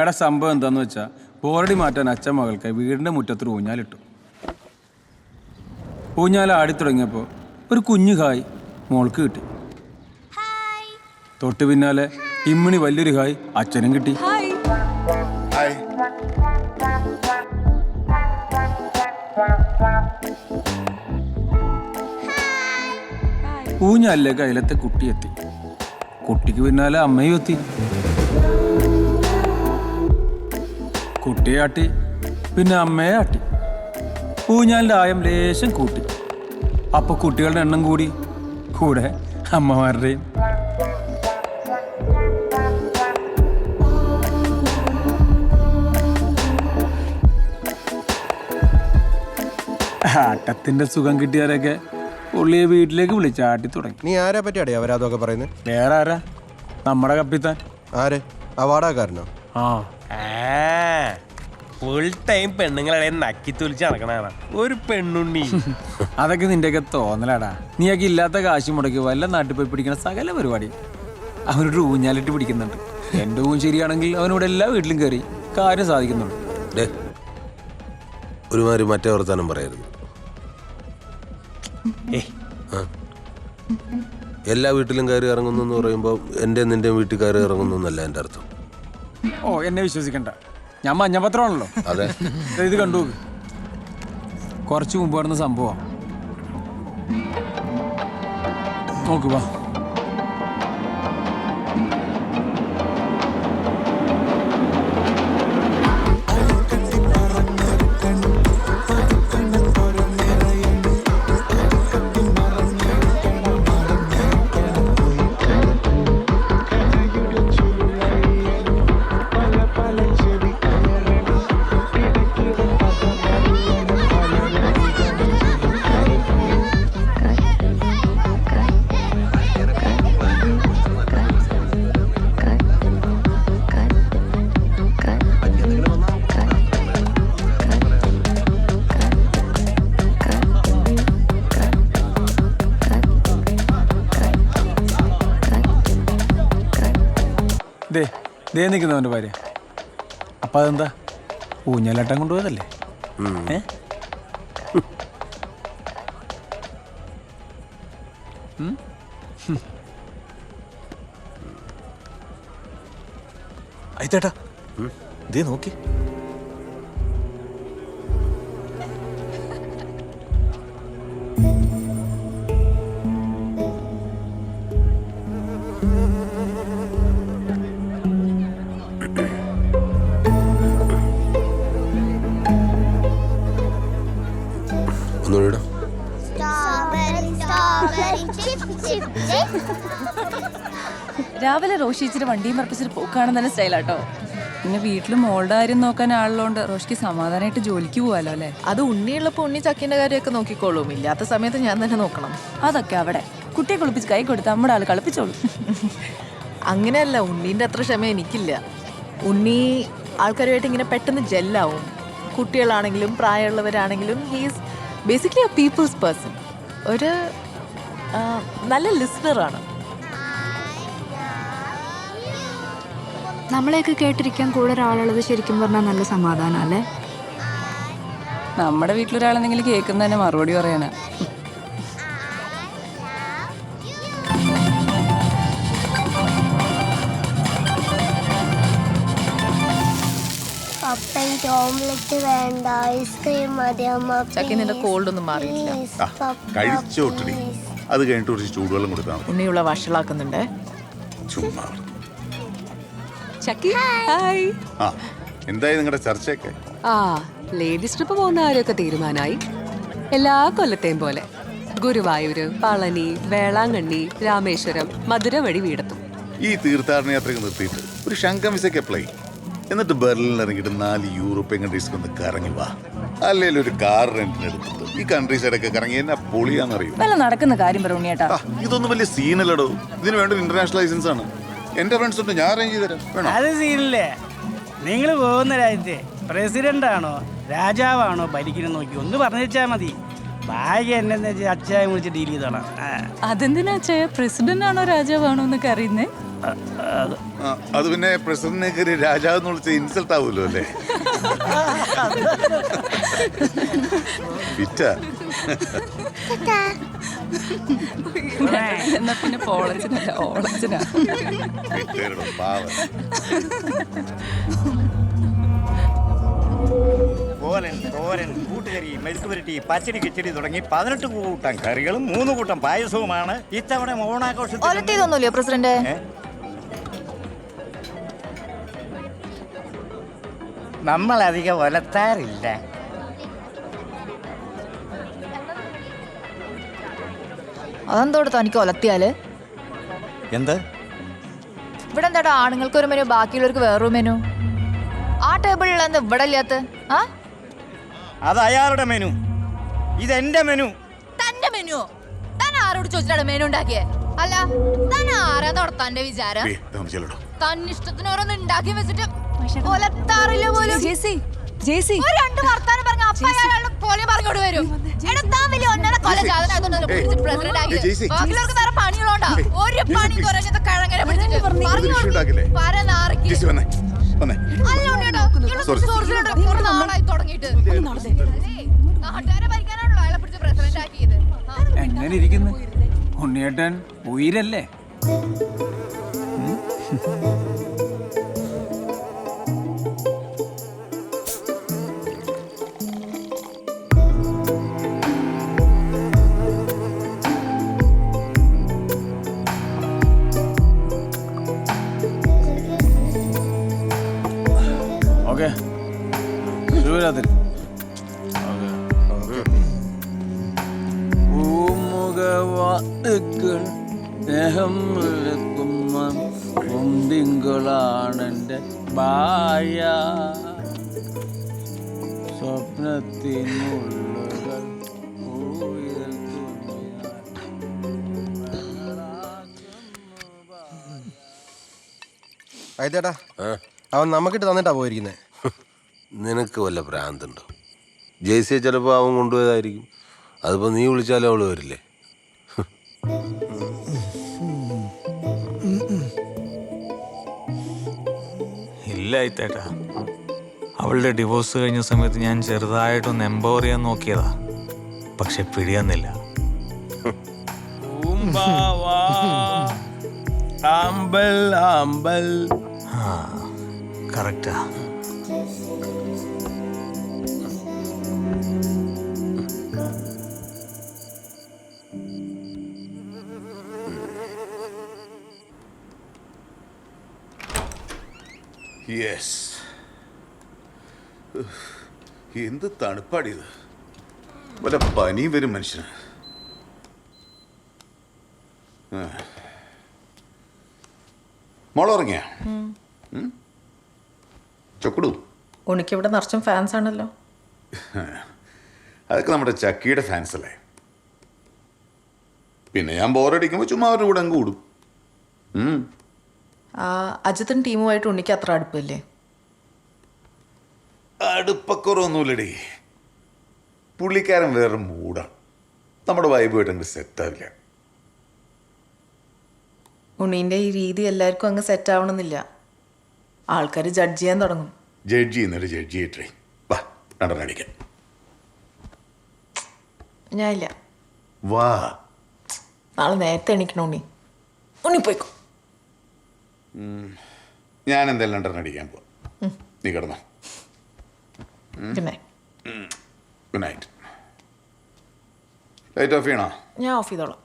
എടാ സംഭവം എന്താന്ന് വെച്ചാൽ ബോറടി മാറ്റാൻ അച്ഛൻ മകൾക്ക് വീടിൻ്റെ മുറ്റത്തൊരു ഊഞ്ഞാലിട്ടു. ഊഞ്ഞാൽ ആടിത്തുടങ്ങിയപ്പോൾ ഒരു കുഞ്ഞു ഹായ് മോൾക്ക് കിട്ടി. തൊട്ട് പിന്നാലെ ഇമ്മിണി വലിയൊരു ഹായ് അച്ഛനും കിട്ടി. ഊഞ്ഞാലിലേക്ക് അയലത്തെ കുട്ടി എത്തി. കുട്ടിക്ക് പിന്നാലെ അമ്മയും എത്തി. കുട്ടിയെ ആട്ടി, പിന്നെ അമ്മയെ ആട്ടി. ഊഞ്ഞാലിൻ്റെ ആയം ലേശം കൂട്ടി. അപ്പൊ കുട്ടികളുടെ എണ്ണം കൂടി, കൂടെ അമ്മമാരുടെയും. ആട്ടത്തിന്റെ സുഖം കിട്ടിയവരൊക്കെ പുള്ളിയെ വീട്ടിലേക്ക് വിളിച്ച് ആട്ടി തുടങ്ങി. നീ ആരെ പറ്റിയാടേ അവരതൊക്കെ പറയുന്നത്? വേറെ ആരാ? നമ്മുടെ കപ്പിത്താൻ. ആര്? ആ വാടകക്കാരനോ? ആ, ഫുൾ ടൈം പെണ്ണുങ്ങളെ നക്കി തുലിച്ച് നടക്കണ ഒരു പെണ്ണുണ്ണി. അതൊക്കെ നിന്റെയൊക്കെ തോന്നലാടാ. നീയൊക്കെ ഇല്ലാത്ത കാശ് മുടക്കി വല്ല നാട്ടിൽ പോയി പിടിക്കുന്ന സകല പരിപാടി അവനൊരു ഊഞ്ഞാലിട്ട് പിടിക്കുന്നുണ്ട്. എന്റെ ഊൻ ശരിയാണെങ്കിൽ അവനോട് എല്ലാ വീട്ടിലും കയറി കാര്യം സാധിക്കുന്നുണ്ട്. ഒരുമാതിരി മറ്റേ വർത്താനം പറയരുത്. എല്ലാ വീട്ടിലും കയറി ഇറങ്ങുന്നു എന്ന് പറയുമ്പോൾ എൻ്റെ നിന്റെ വീട്ടിൽ കയറി ഇറങ്ങുന്നു എന്നല്ല എൻ്റെ അർത്ഥം. ഓ, എന്നെ വിശ്വസിക്കണ്ട, ഞാൻ മഞ്ഞപത്രമാണല്ലോ. അതെ, ഇത് കണ്ടു. കുറച്ച് മുമ്പ് നടന്ന സംഭവം നോക്കുക. ദേ നിൽക്കുന്നവൻ്റെ ഭാര്യ. അപ്പം അതെന്താ ഊഞ്ഞാലാട്ടം കൊണ്ടുപോയതല്ലേ? അയ്യേട്ടാ, ദേ നോക്കി. ഒന്നുകൂടെ രാവിലെ റോഷിച്ചിട്ട് വണ്ടിയും പറപ്പിച്ചിട്ട് പോക്കാണ് തന്നെ സ്റ്റൈലാട്ടോ. പിന്നെ വീട്ടിൽ മോളുടെ കാര്യം നോക്കാൻ ആളുള്ളതുകൊണ്ട് റോഷിക്ക് സമാധാനമായിട്ട് ജോലിക്ക് പോവാലോ അല്ലേ? അത് ഉണ്ണിയുള്ളപ്പോ ഉണ്ണി ചക്കിന്റെ കാര്യമൊക്കെ നോക്കിക്കോളും. ഇല്ലാത്ത സമയത്ത് ഞാൻ തന്നെ നോക്കണം. അതൊക്കെ അവിടെ കുട്ടിയെ കുളിപ്പിച്ച് കൈ കൊടുത്ത് നമ്മുടെ ആൾ കളിപ്പിച്ചോളൂ. അങ്ങനെയല്ല, ഉണ്ണീൻ്റെ അത്ര ക്ഷമ എനിക്കില്ല. ഉണ്ണി ആൾക്കാരുമായിട്ട് ഇങ്ങനെ പെട്ടെന്ന് ജെല്ലാവും. കുട്ടികളാണെങ്കിലും പ്രായമുള്ളവരാണെങ്കിലും he's basically a people's person. ഒരു നല്ല ലിസണറാണ്. നമ്മളെയൊക്കെ കേട്ടിരിക്കാൻ കൂടെ ഒരാളുള്ളത് ശരിക്കും പറഞ്ഞാൽ നല്ല സമാധാനം അല്ലേ? നമ്മുടെ വീട്ടിലൊരാളെന്തെങ്കിലും കേൾക്കുന്നതന്നെ മറുപടി പറയാനാ. ചക്കി നിന്റെ കോൾഡ് ഒന്നും മാറിയില്ല. കഴിച്ചോട്ടടി, അത് കഴിഞ്ഞിട്ട് കുറച്ച് ചൂടുവെള്ളം കൊടുത്താൽ മതി. ഉണ്ണിയുള്ള വഷളാക്കുന്നുണ്ട്. ചുമ്മാ. ചക്കി ഹായ്. ആ, എന്തായി നിങ്ങളുടെ ചർച്ചയൊക്കെ? ലേഡീസ് ട്രിപ്പ് പോകുന്ന കാര്യമൊക്കെ തീരുമാനമായി. എല്ലാ കൊല്ലത്തെയും പോലെ ഗുരുവായൂര്, പളനി, വേളാങ്കണ്ണി, രാമേശ്വരം, മധുര വഴി വീടെത്തും. ഈ തീർത്ഥാടന യാത്രയൊക്കെ നിർത്തിയിട്ട് ഒരു ശങ്കം വിസയ്ക്ക് അപ്ലൈ, എന്നിട്ട് ബെർലിനിൽ ഇറങ്ങിയിട്ട് 4 യൂറോപ്യൻ കൺട്രീസ് ഒന്ന് കറങ്ങി വാ. അല്ലെങ്കിൽ ഒരു കാർ റെന്റിന് എടുത്തിട്ട് ഈ കൺട്രീസൈഡൊക്കെ കറങ്ങി എന്നാ പൊളിയാന്നറിയും. നടക്കുന്ന കാര്യം പറയണേട്ടാ. ഇതൊന്നും വലിയ സീനല്ലടോ. ഇതിന് വേണ്ട ഇന്റർനാഷണൽ ലൈസൻസ് ആണ്. എന്റെ ഫ്രണ്ട്സ് ഉണ്ട്, ഞാൻ അറേഞ്ച് ചെയ്ത് തരാം. അത് സീനില്ലേ? നിങ്ങൾ പോകുന്ന രാജ്യത്തെ പ്രസിഡന്റ് ആണോ രാജാവാണോ ഭരിക്കണം നോക്കി ഒന്ന് പറഞ്ഞു വെച്ചാൽ മതി. ഭാഗ്യ എന്നെ അച്ചായം വിളിച്ച് ഡീൽ ചെയ്തോളാം. അതെന്തിനാ അച്ചായ പ്രസിഡന്റ് ആണോ രാജാവാണോ എന്നൊക്കെ അറിയുന്നേ? അത് പിന്നെ പ്രസിഡന്റിനെ കയറി രാജാവ് എന്ന് വിളിച്ച ഇൻസൾട്ട് ആവുമല്ലോ അല്ലേ? ഫിറ്റാ. എന്നാ പിന്നെ പോളച്ചനല്ല ഓളച്ചനാ. ഫിറ്റേരുടെ പാവം. കോലൻ, തോരൻ, കൂട്ടുകറി, മെഴുക്ക് പുരട്ടി, പച്ചടി കിച്ചടി തുടങ്ങി 18 കൂട്ടം കറികളും 3 കൂട്ടം പായസവുമാണ് ഇത്തവണ ഓണാഘോഷത്തിൽ. ഒലത്തിയതൊന്നുമില്ലയോ പ്രസിഡന്റ്? നമ്മളധികം ഒലത്താറില്ല. അതെന്തോട് തനിക്ക് ഒലത്തിയാല്? എന്ത്? ഇവിടെ എന്താടാ ആണുങ്ങൾക്ക് ഒരു മെനു ബാക്കിയുള്ളവർക്ക് വേറൊരു മെനു? ആ ടേബിളിൽ എന്താ ഇവിടെ ഇല്ലാത്ത? അത് അയാളുടെ മെനു, ഇതെന്റെ മെനു. തന്റെ മെനു? താൻ ആരോട് ചോദിച്ചിട്ടാണ് മെനു ഉണ്ടാക്കിയേ? അല്ല താൻ ആരാ തന്റെ വിചാരം? തന്നിഷ്ടത്തിന് ഓരോന്ന് ഉണ്ടാക്കി വെച്ചിട്ട് ഒലത്താറില്ല പോലും. രണ്ട് വർത്താനം പറഞ്ഞ അപ്പ അയാളുടെ പോലെ പറഞ്ഞോട് വരും. താൻ വലിയ ഒന്നര കൊല ജാതനായതുകൊണ്ട് പ്രസിഡന്റ് ആക്കിയത്. ബാക്കിയുള്ളവർക്ക് വേറെ പണികളുണ്ടാ? ഒരു പണി കുറഞ്ഞത് കിഴങ്ങനെ പിടിച്ചിട്ട് നാളായി തുടങ്ങിയിട്ട് നാട്ടുകാരെ ഭരിക്കാനാണല്ലോ അയാളെ പിടിച്ച് പ്രസിഡന്റ് ആക്കിയത്. എങ്ങനെ ഇരിക്കുന്നു ഉണ്ണിയേട്ടൻ? ഉയരല്ലേ? ഓക്കെ, ശിവരാത്രി. പൂമുഖവാതുക്കൾ സ്നേഹം വിളക്കുന്ന തിങ്കളാണെൻ്റെ ഭാര്യ, സ്വപ്നത്തിനുള്ളുകൾ ചേട്ടാ, അവൻ നമുക്കിട്ട് തന്നിട്ടാ പോയിരിക്കുന്നേ. നിനക്ക് വല്ല ഭ്രാന്തുണ്ടോ? ജെയ്സിയെ ചിലപ്പോൾ അവൻ കൊണ്ടുപോയതായിരിക്കും. അതിപ്പോൾ നീ വിളിച്ചാലും അവള് വരില്ലേ? ഇല്ല ഇത്തേട്ടാ, അവളുടെ ഡിവോഴ്സ് കഴിഞ്ഞ സമയത്ത് ഞാൻ ചെറുതായിട്ടൊന്ന് എംപവർ ചെയ്യാൻ നോക്കിയതാ, പക്ഷെ പിടിയുന്നില്ല. കറക്റ്റാ. യെസ്. എന്ത് തണുപ്പാടിയത്! വല്ല പനിയും വരും മനുഷ്യന്. മോളുറങ്ങിയ ചൊക്കുടു? ഉണിക്കിവിടെ നിറച്ചും ഫാൻസ് ആണല്ലോ. അതൊക്കെ നമ്മുടെ ചക്കിയുടെ ഫാൻസ് അല്ലേ. പിന്നെ ഞാൻ ബോറടിക്കുമ്പോൾ ചുമ്മാ അവരുടെ കൂടെ അങ്ങ് കൂടും. അജിത്തും ടീമുമായിട്ട് ഉണ്ണിക്ക് അത്ര അടുപ്പല്ലേ? അടുപ്പക്കുറവൊന്നുമില്ലടി. പുള്ളിക്കാരൻ വേറെ മൂടാണ്. നമ്മുടെ വൈബുമായിട്ട് അങ്ങ് സെറ്റാവില്ല. ഉണ്ണീൻ്റെ ഈ രീതി എല്ലാവർക്കും അങ്ങ് സെറ്റ് ആവണമെന്നില്ല. ആൾക്കാർ ജഡ്ജ് ചെയ്യാൻ തുടങ്ങും. ജഡ്ജ് ചെയ്യുന്നൊരു ജഡ്ജ് ചെയ്യട്ടെ. വാ രണ്ടെണ്ണടിക്കാൻ. ഞാനില്ല. വാ. നാളെ നേരത്തെ എണീക്കണം ഉണ്ണി. ഉണ്ണി പോയിക്കോ. ഞാൻ എന്തായാലും രണ്ടെണ്ണടിക്കാൻ പോവാം. നീ കിടന്നോ. Good night. Good night. Light of ചെയ്യണോ? ഞാൻ ഓഫ് ചെയ്തോളാം.